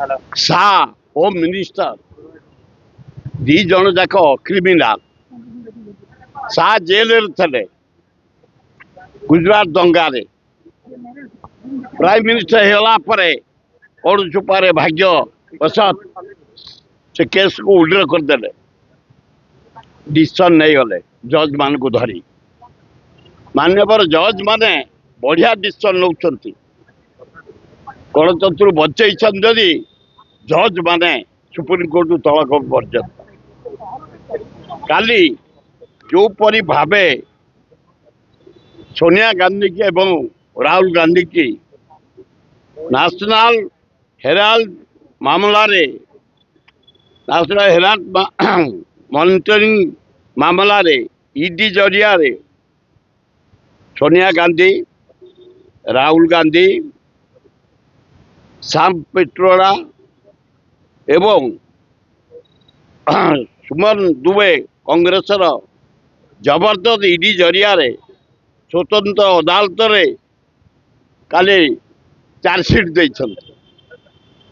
Shah home minister दी जन जाक criminal Shah jail थे गुजरात दंगारे प्राइम मिनिस्टर होला परे कौन चुपारे भाग्य बसत से केस को उल्लेख करदे डिसीजन नहीं गले जज मान को धरी मान्यवर जज माने बढ़िया डिसीजन नौकरी गणतंत्र बचई जदि जज माने सुप्रीमकोर्ट तल कोर्ट पर्यंत काली जोपरी भावे सोनिया गांधी की एवं राहुल गांधी की नेशनल हेराल्ड मामला रे नेशनल हेराल्ड मॉनिटरिंग मामला रे ईडी जरिया रे सोनिया गांधी राहुल गांधी श्याम पेट्रोला एवं सुमन दुबे कांग्रेस जबरदस्त ईडी जरिया रे स्वतंत्र अदालत रे काली चार्जसीट दे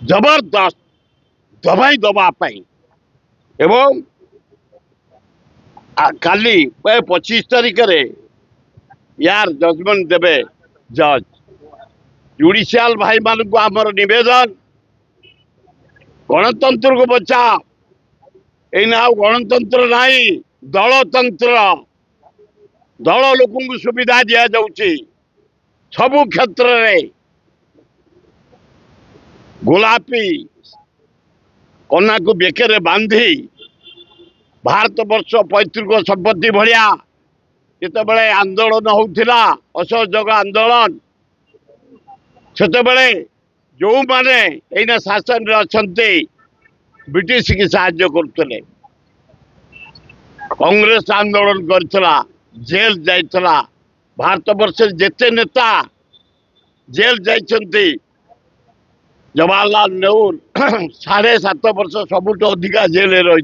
जबरदस्त दबाई दबाई एवं काली 25 तारीख रे यार जजमेंट देवे जज जुडिशियल भाई मान को आमर निवेदन गणतंत्र को बचा एना गणतंत्र नहीं दलतंत्र दल लोक सुविधा दि जाऊँगी सबु क्षेत्र रे गोलापी कन्या को बेके बांधी भारत वर्ष पैतृक संपत्ति भाया जिते आंदोलन होता असहयोग आंदोलन से जो माने एना शासन अच्छा ब्रिटिश की साहाय्य करते कांग्रेस आंदोलन करथिला जेल जाइथिला भारत वर्ष जेते नेता जेल जाइछंती जवाहरलाल नेहरू 7.5 वर्ष सबुठ अधिका जेल रही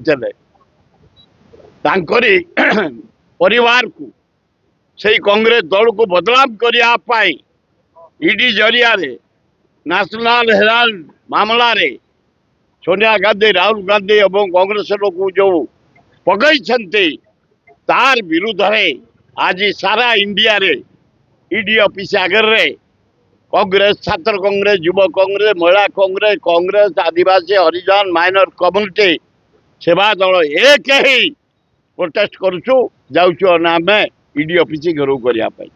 परिवार को से कांग्रेस दल को बदनाम करने ईडी जरिया रे नेशनल हेराल्ड मामला रे सोनिया गांधी राहुल गांधी एवं कांग्रेस लोक जो पकई तार विरुद्ध रे आज सारा इंडिया रे ईडी ऑफिस आगर रे कांग्रेस छात्र कांग्रेस युवा कांग्रेस महिला कांग्रेस कांग्रेस आदिवासी हरिजन माइनर कम्युनिटी सेवा दल एक ही प्रोटेस्ट करुचु जाऊँ आम ईडी ऑफिस घेराव करने।